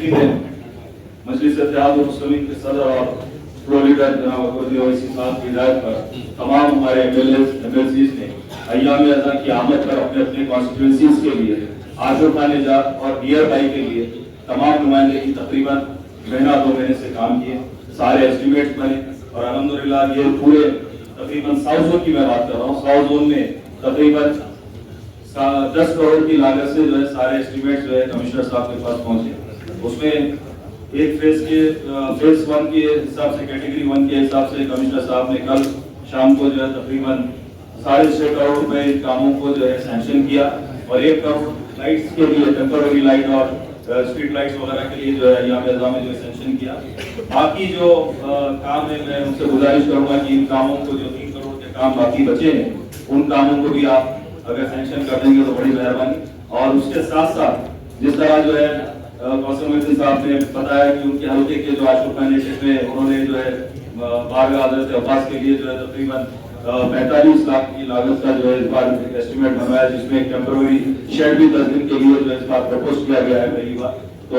Meeting में मजलिस इत्तेहादुल मुस्लिमीन के सदर और प्रो लीडर जनाब अकबर ओवैसी साहब की हिदायत पर तमाम हमारे एमएलसीज ने अय्याम अज़ा की आमद पर अपने अपने कॉन्स्टिट्यूंसीज के लिए आशुर खान निजात और डियर भाई के लिए तमाम नुमाइंदे की तकरीबन महीना 2 महीने से काम किए, सारे एस्टिमेट्स बने और अल्हम्दुलिल्लाह ये पूरे तकरीबन साउथ जोन की मैं बात कर रहा हूँ, साउथ जोन में तकरीबन 10 करोड़ की लागत से जो है सारे एस्टिमेट्स जो है कमिश्नर साहब के पास पहुंचे। उसमें एक फेज 1 के हिसाब से, कैटेगरी 1 के हिसाब से कमिश्नर साहब ने कल शाम को जो है तकरीबन 6.5 करोड़ रुपए कामों को जो है सैंक्शन किया और 1 करोड़ लाइट्स के लिए, टेम्पररी लाइट और स्ट्रीट लाइट्स वगैरह के लिए जो है यहाँ पे में जो सैंक्शन किया। बाकी जो काम है मैं उनसे गुजारिश करूंगा कि इन कामों को, जो 3 करोड़ के काम बाकी बचे हैं, उन कामों को भी आप अगर सैंक्शन कर देंगे तो बड़ी मेहरबानी। और उसके साथ साथ जिस तरह जो है कौसम साहब ने बताया कि उनके हल्के के जो आशुर खान में उन्होंने जो है बारगाह हज़रत अब्बास के लिए जो है तकरीबन 45 लाख की लागत का जो है इस बार एस्टिमेट बनवाया, जिसमें एक टेम्पररी शेड भी 10 दिन के लिए जो है इस बार प्रपोज किया गया है पहली बार। तो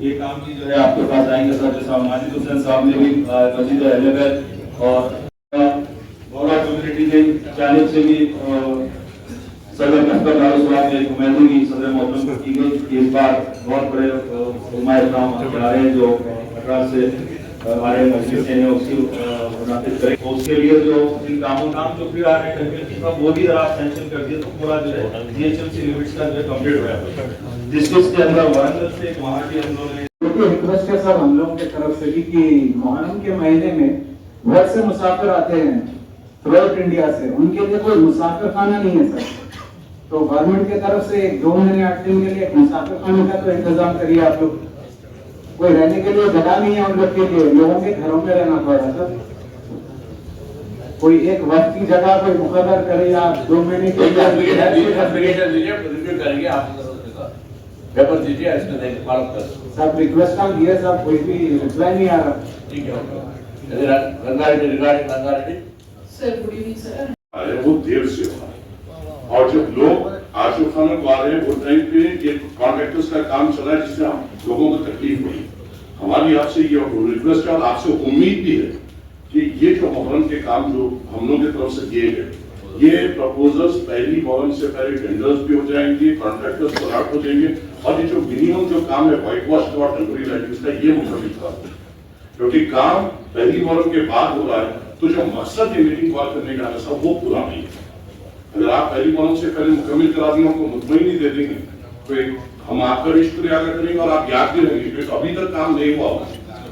ये काम भी जो है आपके पास आएंगे सर, जैसा माजिद हुसैन साहब ने भी मस्जिद अहलेबैत और बोरा कम्युनिटी की जानिब से भी सदर महकम दारुस्सलाम ने नुमाइंदगी सदर मोहतरम को की गई कि इस बार बहुत बड़े उलमा इकराम आ रहे हैं जो मद्रास से हमारे मस्जिद से उसकी मुनाफिज करें। तो उसके लिए जो इन काम जो भी आ रहे हैं वो भी अगर आप सैंक्शन कर दिए तो पूरा जो है जीएचएमसी लिमिट्स का जो है कंप्लीट हो जाएगा, जिसके अंदर वारंगल से गुवाहाटी हम लोगों ने रिक्वेस्ट है सब हम लोगों की तरफ से कि मुहर्रम के महीने में बहुत से मुसाफिर आते हैं थ्रू इंडिया से, उनके लिए कोई मुसाफिर खाना नहीं है सर। तो गवर्नमेंट की तरफ से 2 महीने 8 दिन के लिए एक मुसाफिर खाने का तो इंतजाम करिए आप लोग। कोई रहने के लिए जगह नहीं है उन लोग के लिए, लोगों के घरों में रहना पड़ा सर। कोई एक वक्त की जगह कोई मुकर्रर करे या 2 महीने के पेपर दीजिए, इसमें देख मालूम कर सब रिक्वेस्ट हम दिए, सब कोई भी रिप्लाई नहीं आ रहा। ठीक है regarding sir good evening sir. अरे वो देर से हुआ और जब लोग आशुर खान को आ रहे हैं वो टाइम पे ये कॉन्ट्रैक्टर्स का काम चला है जिससे हम लोगों को तकलीफ हुई। हमारी आपसे ये रिक्वेस्ट है और आपसे उम्मीद भी है कि ये जो मुहर्रम के काम जो हम लोग की तरफ से दिए गए, ये प्रपोजल्स पहली मुहर्रम से पहले टेंडर्स भी हो जाएंगे, कॉन्ट्रैक्टर्स अलर्ट हो जाएंगे और ये जो मिनिमम जो काम है व्हाइट वॉश और टेम्पररी लाइटिंग्स का ये मुकम्मल काम, क्योंकि काम पहली मुहर्रम के बाद हो रहा है तो जो मकसद है मीटिंग कॉल करने का सब वो पूरा नहीं है। अगर आप पहली मुहर्रम से पहले मुकम्मल करा दिए हमको मुतमईन नहीं दे देंगे तो हम आपका भी शुक्रिया अदा करेंगे और आप याद भी रहेंगे, क्योंकि अभी तक काम नहीं हुआ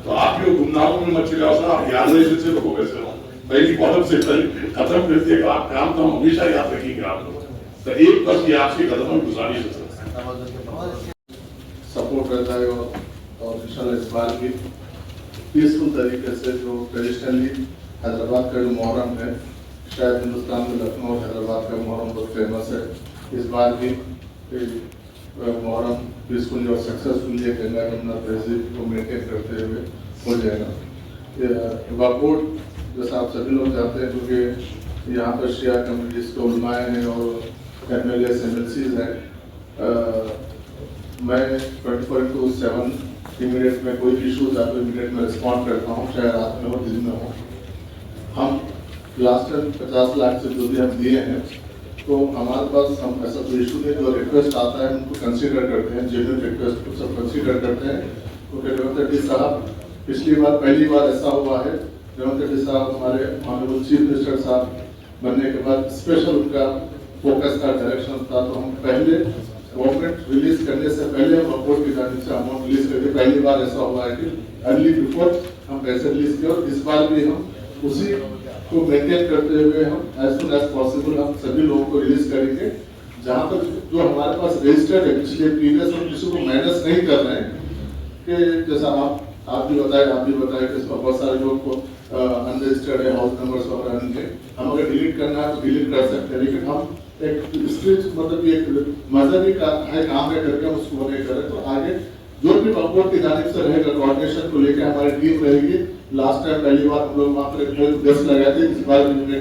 तो आप जो गुमनाहों में मत चले सर, आप याद नहीं से हो गए सर, पहली मुहर्रम से पहले खत्म कर दिए आप काम तो हम हमेशा याद रखेंगे आपको। तो एक बस ये आपसे कदम में गुजारिश है सपोर्ट करता है और इंशाल्लाह इस बार भी पीसफुल तरीके से जो ट्रेडिशनली हैदराबाद का जो मुहर्रम है, शायद हिंदुस्तान में लखनऊ हैदराबाद का मुहर्रम बहुत फेमस है, इस बार भी मुहर्रम पीसफुली और सक्सेसफुली गंगा यमुना तहजीब को मेंटेन करते हुए हो जाएगा। वाकोट जैसा आप सभी लोग जानते हैं क्योंकि यहाँ पर शिया कम्युनिटीज के उलमाए हैं और MLAs MLCs हैं, मैं 24/7 इमीडिएट में कोई इशूज आते इमीडिएट में रिस्पॉन्ड करता हूँ, चाहे रात में हो दिन में हो। हम लास्ट टाइम 50 लाख से जो भी हम दिए हैं तो हमारे पास हम ऐसा कोई इशू नहीं, जो रिक्वेस्ट आता है उनको कंसीडर करते हैं, जेन्युइन रिक्वेस्ट को सब कंसीडर करते हैं। तो रेवंत रेड्डी साहब पिछली बार पहली बार ऐसा हुआ है, रेवंत रेड्डी साहब हमारे ऑनरेबल चीफ मिनिस्टर साहब बनने के बाद स्पेशल उनका फोकस था, डायरेक्शन था, तो हम पहले गवर्नमेंट रिलीज करने से पहले हम रिपोर्ट की जाने से अमाउंट रिलीज करके पहली बार ऐसा हुआ है कि अर्ली बिफोर हम पैसे रिलीज किए और इस बार भी हम उसी को मेंटेन करते हुए हम एज सुन एज पॉसिबल हम सभी लोगों को रिलीज करेंगे। जहाँ तक जो हमारे पास रजिस्टर्ड है पिछले प्रीवियस, हम किसी को माइनस नहीं कर रहे हैं कि जैसा आप भी बताए कि इसमें बहुत सारे लोग को अनरजिस्टर्ड है, हाउस नंबर्स वगैरह नहीं है, हम अगर डिलीट करना है तो डिलीट कर सकते हैं, लेकिन हम एक स्ट्रिक्ट मतलब एक मजहबी का है काम है करके हम उसको नहीं करें। तो आगे जो भी वकोट की जानिब से रहेगा कोऑर्डिनेशन को लेकर हमारी टीम रहेगी। लास्ट टाइम पहली बार हम लोग वहाँ पर हेल्प डेस्क लगाए थे, इस बार भी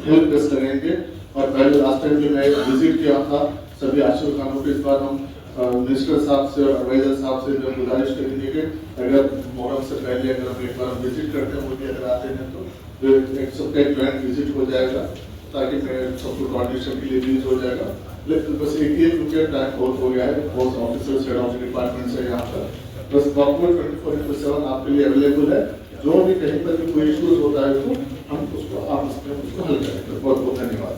हेल्प डेस्क लगाएंगे और पहले लास्ट टाइम भी मैं विजिट किया था सभी आशुर खानों को, इस बार हम मिनिस्टर साहब से और एडवाइजर साहब से मैं गुजारिश करेंगे कि अगर मोहर्रम से पहले अगर हम एक बार विजिट करते हैं, मुझे अगर आते हैं तो एक सबका एक ज्वाइंट विजिट हो जाएगा, ताकि मैं सबको कोऑर्डिनेशन के लिए यूज हो जाएगा। लेकिन बस एक ही रुपये टाइम बहुत हो गया है, बहुत ऑफिसर्स हेड ऑफ डिपार्टमेंट से यहाँ पर बस डॉक्यूमेंट 24/7 आपके लिए अवेलेबल है। जो भी कहीं पर भी कोई इश्यूज होता है तो हम उसको आप उसको हल करेंगे। बहुत बहुत धन्यवाद।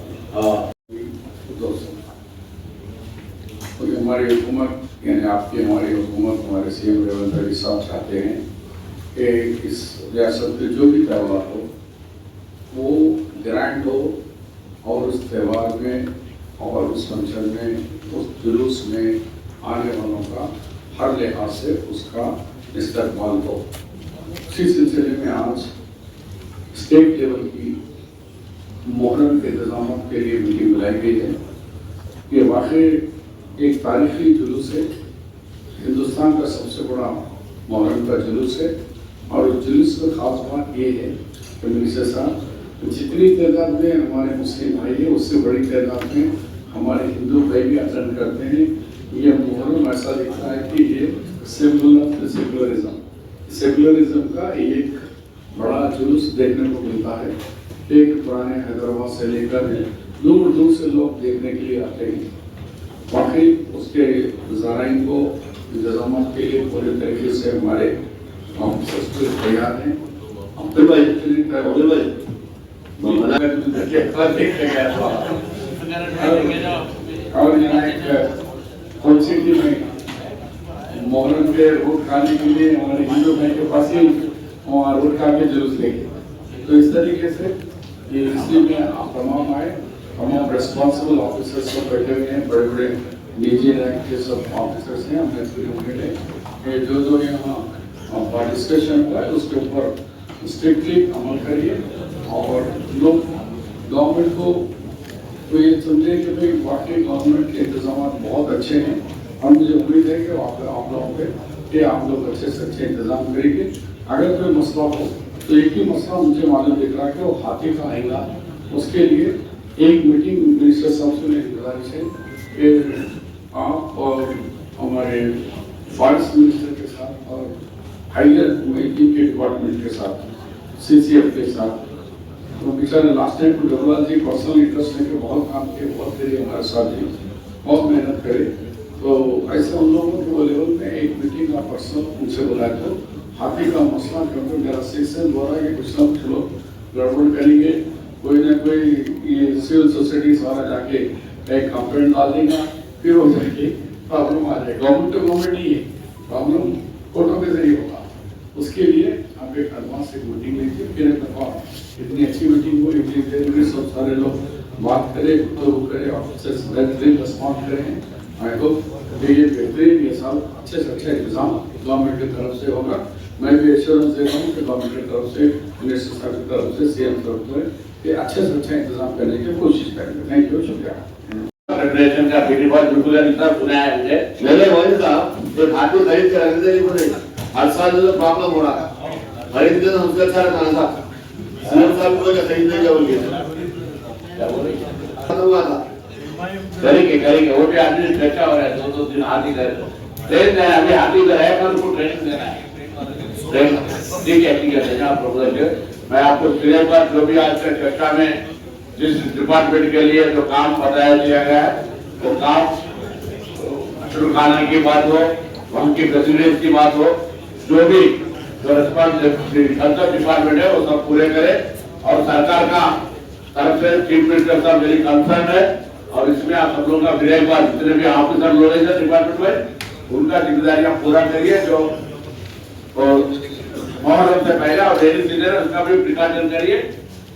तो हमारी हुकूमत यानी आपकी हमारी हुकूमत हमारे सीएम रेवंत रेड्डी साहब चाहते हैं कि इस रियासत में जो भी त्यौहार हो वो ग्रैंड हो और उस त्यौहार में और उस फंक्शन में उस जुलूस में आने वालों का हर लिहाज से उसका इस्तेमाल हो। इसी सिलसिले में आज स्टेट लेवल की मुहर्रम के इंतजाम के लिए मीटिंग बुलाई गई है। ये वाकई एक तारीखी जुलूस है, हिंदुस्तान का सबसे बड़ा मुहर्रम का जुलूस है। और उस जुलूस का खास बात ये है कि मिनिस्टर साहब जितनी तादाद में हमारे मुस्लिम भाई हैं उससे बड़ी तादाद में हमारे हिंदू भाई भी अटेंड करते हैं। ये मुहर्रम ऐसा दिखता है कि ये सिंबल ऑफ सेकुलरिज्म का एक बड़ा जुलूस देखने को मिलता है। एक पुराने हैदराबाद से लेकर दूर दूर से लोग देखने के लिए आते हैं। वाकई उसके ज़ाराइन को इंतजाम के लिए पूरे तरीके से हमारे ऑफिसर्स तैयार हैं। अब्दुल भाई और यहाँ एक कौन सिटी में मुहर्रम के रोड खाने के लिए हमारे हिंदू भाई के पास ही वहाँ रोड खा के जुलूस लेंगे। तो इस तरीके से ये इसलिए में आप तमाम आए, तमाम रिस्पॉन्सिबल ऑफिसर्स सब बैठे हुए हैं, बड़े बड़े डीजी रैंक के सब ऑफिसर्स हैं। हमने पूरी उम्मीद है जो यहाँ डिस्कशन हुआ है उसके ऊपर स्ट्रिक्टली अमल करिए और लोग गवर्नमेंट को तो ये समझे कि भाई वाकई गवर्नमेंट के इंतजाम बहुत अच्छे हैं। और मुझे उम्मीद है कि आप लोगों पे कि आप लोग अच्छे से अच्छे इंतजाम करेंगे। अगर कोई मसला हो तो एक ही मसला मुझे मालूम दिख रहा है कि वो हाथी का आएगा। उसके लिए एक मीटिंग मिनिस्टर साहब से मेरी गुजारिश है कि आप और हमारे फॉरेस्ट मिनिस्टर के साथ और हायर मेकिंग के डिपार्टमेंट के साथ CCF के साथ तो बेचारे लास्ट टाइम को डबल जी पर्सनल इंटरेस्ट लेके बहुत काम किए, बहुत देरी हमारे साथ दी, बहुत मेहनत करे। तो ऐसे उन लोगों के वो लेवल में एक मीटिंग का पर्सनल उनसे बुलाया तो हाथी का मसला क्योंकि मेरा सेशन हो रहा है कि कुछ ना कुछ लोग गड़बड़ करेंगे, कोई ना कोई ये सिविल सोसाइटी सारा जाके एक कंप्लेंट डाल देगा, फिर हो जाएगी प्रॉब्लम आ जाएगी। गवर्नमेंट तो गवर्नमेंट ही है, प्रॉब्लम कोर्टों के जरिए होगा। उसके लिए आप एक एडवांस एक मीटिंग लीजिए, फिर एक दफा इतनी अच्छी मीटिंग हो, इतनी देर में सब सारे लोग बात करें, तो करें, ऑफिसर्स बेहतरीन रिस्पॉन्ड करें। आई होप ये बेहतरीन ये साल अच्छे से अच्छा इंतजाम गवर्नमेंट की तरफ से होगा। मैं भी एश्योरेंस दे रहा हूँ कि गवर्नमेंट की तरफ से, मिनिस्टर साहब की तरफ से, CM तरफ से कि अच्छे से अच्छा इंतजाम करने की कोशिश करेंगे। थैंक यू, शुक्रिया। फेडरेशन का पीटी बहुत बिल्कुल इतना सुना है मुझे। मेरे वही साहब एक हाथी खरीद के रख देनी पड़ेगी। हर साल जो प्रॉब्लम हो रहा है खरीद के तो हमसे अच्छा रहता था। CM साहब को खरीदने क्या बोलिए क्या बोल रही है? करेंगे वो भी आदमी चर्चा हो रहा है। 2 दिन हाथी का ट्रेन देना है, अभी हाथी का रहेगा उनको ट्रेनिंग देना है। ठीक है देना प्रपोजल। मैं आपको क्लियर बात जो भी आज तक चर्चा में जिस डिपार्टमेंट के लिए जो काम बताया दिया गया है वो काम शुरू खाना की बात हो, उनकी फैसिलिटीज की बात हो, जो भी जो रिस्पॉन्सिबल डिपार्टमेंट है वो सब पूरे करे। और सरकार का तरफ से चीफ मिनिस्टर साहब मेरी कंसर्न है और इसमें आप सब लोगों का फिर एक बार जितने भी ऑफिसर लोग हैं डिपार्टमेंट में उनका जिम्मेदारियां पूरा करिए। जो मुहर्रम से पहले और डेली सीजन है उसका भी प्रिकॉशन करिए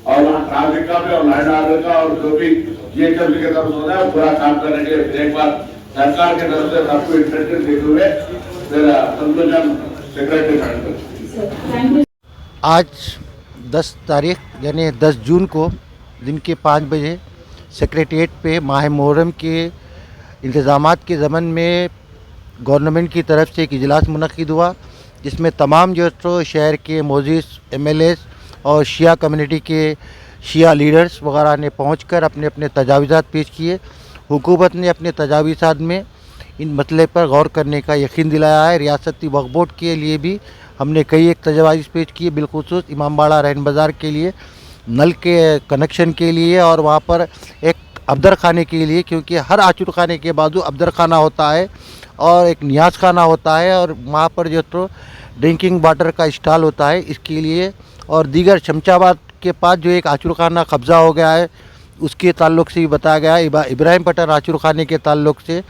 और वहाँ ट्रैफिक का भी और लाइन ऑर्डर का और जो भी GHMC की तरफ होता है पूरा काम करने के लिए फिर एक बार सरकार की तरफ से सबको इंस्ट्रक्शन देते हुए फिर कंक्लूजन सेक्रेटरी। आज 10 तारीख यानी 10 जून को दिन के 5 बजे सेक्रेटेरिएट पे माह मुहर्रम के इंतज़ामात के ज़मन में गवर्नमेंट की तरफ से एक इजलास मुनक़्क़िद हुआ, जिसमें तमाम जो तो शहर के मोअज़्ज़िज़ MLAs और शिया कम्युनिटी के शिया लीडर्स वगैरह ने पहुंचकर अपने अपने तजावीज़ात पेश किए। हुकूमत ने अपने तजावीज़ात में इन मसले पर गौर करने का यकीन दिलाया है। रियासती वक्फ बोर्ड के लिए भी हमने कई एक तजवाइज़ पेश किए, बिलखुसूस इमामबाड़ा रहन बाज़ार के लिए नल के कनेक्शन के लिए और वहाँ पर एक अब्दर खाने के लिए, क्योंकि हर आचुर खाने के बाजू अब्दर खाना होता है और एक नियाज खाना होता है और वहाँ पर जो तो ड्रिंकिंग वाटर का स्टॉल होता है, इसके लिए। और दीगर शमशाबाद के पास जो एक आचुर खाना कब्ज़ा हो गया है उसके ताल्लुक़ से भी बताया गया है, इब्राहिम पटन आचुर खाने के ताल्लुक़ से।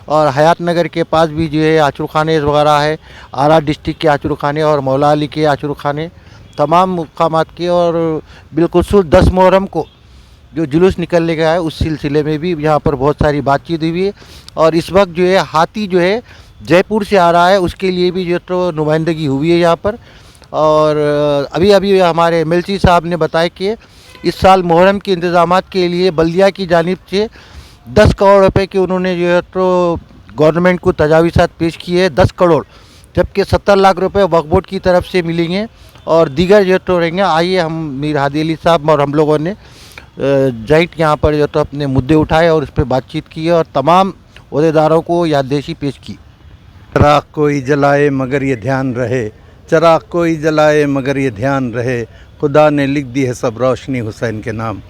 और हयात नगर के पास भी जो है आचुर खाने वगैरह है, आरा डिस्ट्रिक्ट के आचुर खाने और मौला अली के आचुर खाने, तमाम मुकामात के। और बिलखुसूस 10 मुहर्रम को जो जुलूस निकलने का है उस सिलसिले में भी यहाँ पर बहुत सारी बातचीत हुई है। और इस वक्त जो है हाथी जो है जयपुर से आ रहा है, उसके लिए भी जो तो नुमाइंदगी हुई है यहाँ पर। और अभी अभी हमारे MLC साहब ने बताया कि इस साल मुहर्रम के इंतज़ामात के लिए बल्दिया की जानिब से 10 करोड़ रुपए के उन्होंने जो है तो गवर्नमेंट को तजावीज़ात पेश किए हैं, 10 करोड़, जबकि 70 लाख रुपए वक्फ बोर्ड की तरफ से मिलेंगे और दीगर जो तो रहेंगे। आइए हम मीर हादी अली साहब और हम लोगों ने जाइट यहाँ पर जो तो अपने मुद्दे उठाए और उस पर बातचीत की और तमाम ओहदेदारों को याददाश्त पेश की। चिराग कोई जलाए मगर ये ध्यान रहे, चिराग कोई जलाए मगर ये ध्यान रहे, खुदा ने लिख दी है सब रोशनी हुसैन के नाम।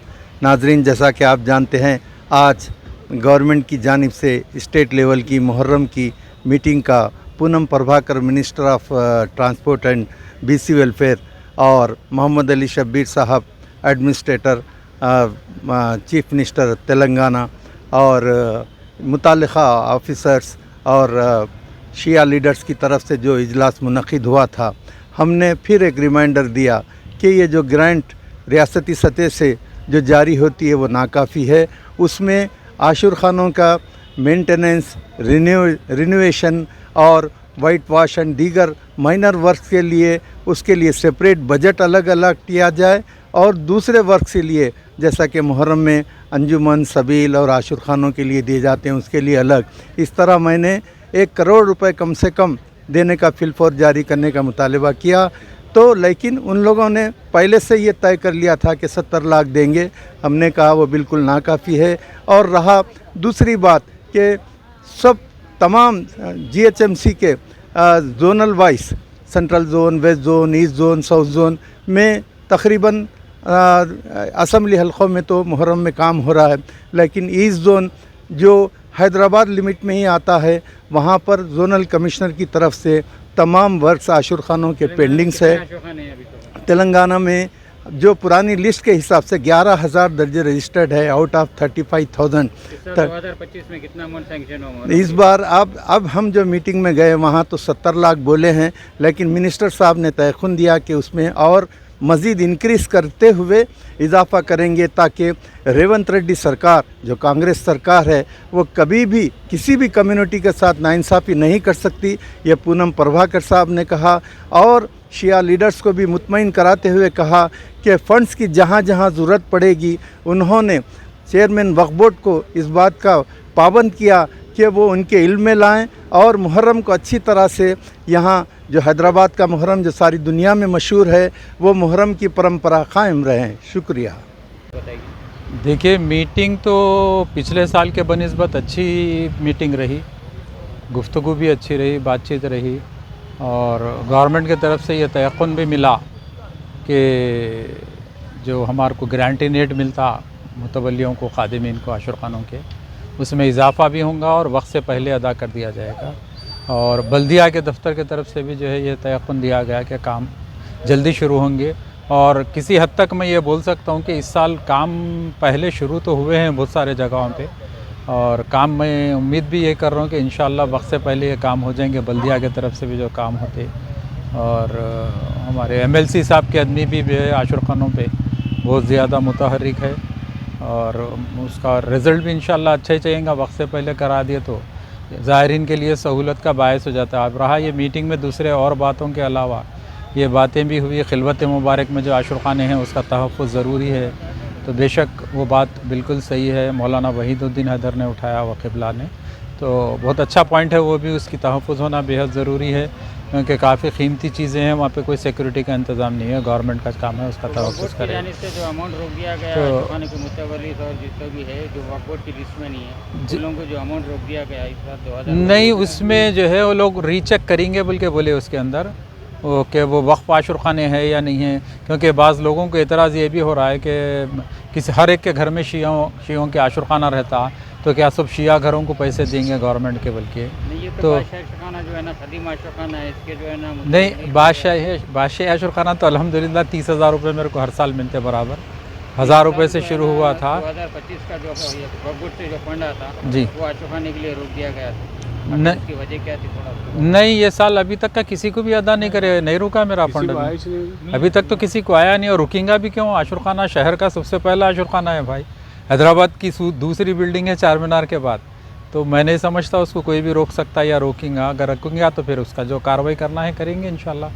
नाजरीन, जैसा कि आप जानते हैं आज गवर्नमेंट की जानिब से स्टेट लेवल की मुहर्रम की मीटिंग का Poonam Prabhakar minister of transport and BC welfare और मोहम्मद अली शब्बीर साहब एडमिनिस्ट्रेटर चीफ मिनिस्टर तेलंगाना और मुताल्लिक़ा ऑफिसर्स और शिया लीडर्स की तरफ से जो इजलास मुनक़िद हुआ था, हमने फिर एक रिमाइंडर दिया कि ये जो ग्रांट रियासती सतह से जो जारी होती है वो नाकाफ़ी है। उसमें आशुर खानों का मेंटेनेंस, रिनोवेशन और वाइट वाश एंड दीगर माइनर वर्क के लिए उसके लिए सेपरेट बजट अलग अलग किया जाए और दूसरे वर्क के लिए जैसा कि मुहर्रम में अंजुमन, सबील और आशुर खानों के लिए दिए जाते हैं उसके लिए अलग। इस तरह मैंने 1 करोड़ रुपए कम से कम देने का फिलफोर जारी करने का मुतालबा किया। तो लेकिन उन लोगों ने पहले से ये तय कर लिया था कि 70 लाख देंगे। हमने कहा वो बिल्कुल नाकाफ़ी है। और रहा दूसरी बात कि सब तमाम GHMC के zonal wise central zone, west zone, east zone, south zone में तकरीबन असम्बली हल्कों में तो मुहर्रम में काम हो रहा है, लेकिन ईस्ट जोन जो हैदराबाद लिमिट में ही आता है वहाँ पर जोनल कमिश्नर की तरफ से तमाम वर्क्स आशुर खानों के पेंडिंग्स है। तेलंगाना में जो पुरानी लिस्ट के हिसाब से 11,000 दर्जे रजिस्टर्ड है आउट ऑफ 35,000। 2025 में कितना अमाउंट सैंक्शन होगा इस बार? अब हम जो मीटिंग में गए वहाँ तो 70 लाख बोले हैं, लेकिन मिनिस्टर साहब ने तयख़ुन दिया कि उसमें और मज़ीद इंक्रीज़ करते हुए इजाफा करेंगे ताकि रेवंत रेड्डी सरकार जो कांग्रेस सरकार है वो कभी भी किसी भी कम्युनिटी के साथ नाइंसाफ़ी नहीं कर सकती। ये पूनम प्रभाकर साहब ने कहा और शिया लीडर्स को भी मुतमईन कराते हुए कहा कि फ़ंड्स की जहाँ जहाँ ज़रूरत पड़ेगी उन्होंने चेयरमैन वक्फ बोर्ड को इस बात का पाबंद किया कि वो उनके इल्म में लाएँ और मुहर्रम को अच्छी तरह से यहाँ जो हैदराबाद का मुहर्रम जो सारी दुनिया में मशहूर है वो मुहर्रम की परंपरा कायम रहें। शुक्रिया। देखिए, मीटिंग तो पिछले साल के बनिस्बत अच्छी मीटिंग रही, गुफ्तगू भी अच्छी रही, बातचीत रही और गवर्नमेंट की तरफ से ये तयक़ुन भी मिला कि जो हमारे को ग्रांटीनेट मिलता मुतवल्लियों को, खादिमीन को, आशुर खानों के, उसमें इजाफ़ा भी होगा और वक्त से पहले अदा कर दिया जाएगा। और बल्दिया के दफ्तर की तरफ से भी जो है ये तयक़ुन दिया गया कि काम जल्दी शुरू होंगे। और किसी हद तक मैं ये बोल सकता हूँ कि इस साल काम पहले शुरू तो हुए हैं बहुत सारे जगहों पे और काम मैं उम्मीद भी ये कर रहा हूँ कि इंशाअल्लाह वक्त से पहले ये काम हो जाएंगे। बल्दिया की तरफ से भी जो काम होते और हमारे MLC साहब के आदमी भी जो है आशुर खानों पे बहुत ज़्यादा मुतहर्रिक है और उसका रिज़ल्ट भी इंशाअल्लाह अच्छा ही चाहिएगा। वक्त से पहले करा दिए तो ज़ायरीन के लिए सहूलत का बायस हो जाता है। अब रहा ये मीटिंग में दूसरे और बातों के अलावा ये बातें भी हुई, खिलवत मुबारक में जो आशुर खाने हैं उसका तहफ़्फ़ुज़ ज़रूरी है, तो बेशक वो बात बिल्कुल सही है। मौलाना वहीदुद्दीन हैदर ने उठाया, वक़िबला ने, तो बहुत अच्छा पॉइंट है वो भी, उसकी तहफ़्फ़ुज़ होना बेहद ज़रूरी है। क्योंकि काफ़ी कीमती चीज़ें हैं, वहाँ पे कोई सिक्योरिटी का इंतज़ाम नहीं है, गवर्नमेंट का काम है, उसका तवक्कुल करें। से जो अमाउंट रोक दिया गया तो- है खाने के मुतवल्लिद और जितना भी है जो वक्फ बोर्ड की लिस्ट में नहीं है, उन लोगों को जो अमाउंट रोक दिया गया है इस बार 2000 नहीं, उसमें जो है वो लोग रीचेक करेंगे बोल के बोले उसके अंदर कि वो वक्फ आशुर खाने हैं या नहीं है, क्योंकि बाज़ लोगों को एतराज़ ये भी हो रहा है कि किसी हर एक के घर में शियों के आशुर खाना रहता, तो क्या सब शिया घरों को पैसे देंगे गवर्नमेंट के बल्कि नहीं, ये तो तो बादशाह खाना जो है ना खदीम आशुर खाना है, इसके जो है ना नहीं, बादशाह आशुर खाना तो अल्हम्दुलिल्लाह 30,000 रुपये मेरे को हर साल मिलते बराबर, 1,000 रुपये से शुरू हुआ था 2025 का जो वक्फ बोर्ड से जो फंड आता जी। वो आशुर खाने के लिए रोक दिया गया था। नहीं, इसकी वजह क्या थी थोड़ा नहीं, ये साल अभी तक का किसी को भी अदा नहीं करे, नहीं रुका मेरा फंड अभी तक तो किसी को आया नहीं, और रुकेगा भी क्यों? आशुर खाना शहर का सबसे पहला आशुर खाना है भाई, हैदराबाद की दूसरी बिल्डिंग है चार मीनार के बाद, तो मैं नहीं समझता उसको कोई भी रोक सकता या रोकेगा। अगर रोकेंगे तो फिर उसका जो कार्रवाई करना है करेंगे इंशाल्लाह।